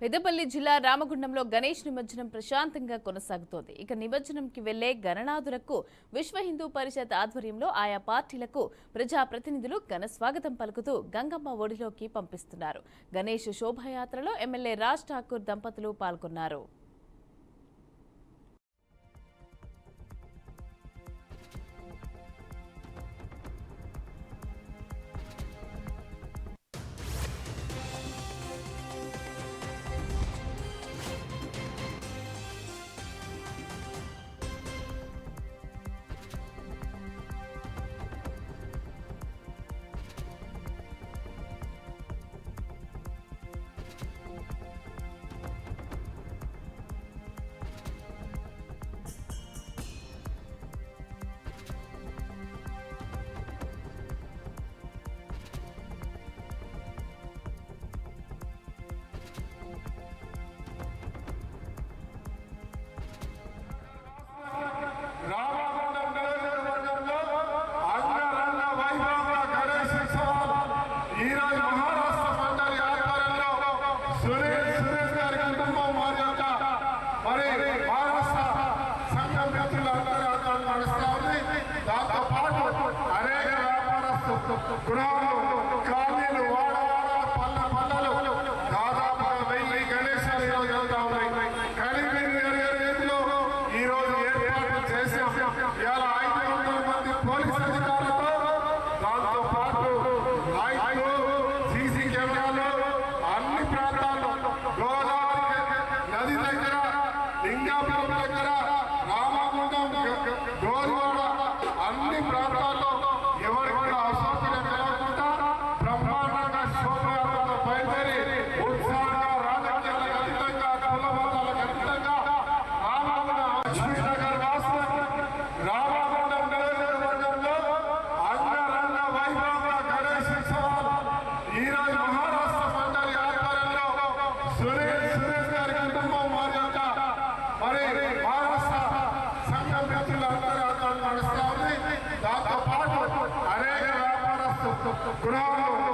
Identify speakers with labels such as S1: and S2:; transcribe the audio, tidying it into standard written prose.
S1: పెద్దపల్లి జిల్లా రామగుండంలో గణేష్ నిమజ్జనం ప్రశాంతంగా కొనసాగుతోంది. ఇక నిమజ్జనంకి వెళ్లే గణనాథులకు విశ్వ హిందూ పరిషత్ ఆధ్వర్యంలో ఆయా పార్టీలకు ప్రజాప్రతినిధులు ఘన స్వాగతం పలుకుతూ గంగమ్మ ఒడిలోకి పంపిస్తున్నారు. గణేష్ శోభాయాత్రలో ఎమ్మెల్యే రాజ్ ఠాకూర్ దంపతులు పాల్గొన్నారు.
S2: కాలనీలు పల్ల పల్లలు దాదాపు 1000 గణేశాలు జరుగుతా ఉన్నాయి. కలిగిలో ఈ రోజు ఏర్పాట్లు చేశాం. ఇలా 500 మంది పోలీసు అధికారులతో దాంతో పాటు సీసీ కెమెరాలు అన్ని ప్రాంతాల్లో గోదావరి నది దగ్గర, లింగాపురం దగ్గర, రామగుండం, గోరువాడ అన్ని ప్రాంతాల్లో ఎవరికి కూడా అసౌకర్యం కలగకుండా బ్రహ్మాండంగా శోభయాత్రలో బయలుదేరి ఉత్సాహంగా రాజకీయాలకు అతీతంగా కులమతాలకు అతీతంగా రామగుండం లక్ష్మీనగర్ వాసులకు రామగుండం నియోజకవర్గంలో అంగరంగ వైభవంగా గణేష్ ఉత్సవాలు ఈరోజు మహారాష్ట్ర మండలి ఆధ్వర్యంలో సురేష్ గారి కుటుంబం వారి యొక్క మరి మహారాష్ట్ర సంఘం మిత్రులందరూ నడుస్తా ఉంది. దాంతో పాటు అనేక వ్యాపారస్తు గృహాలు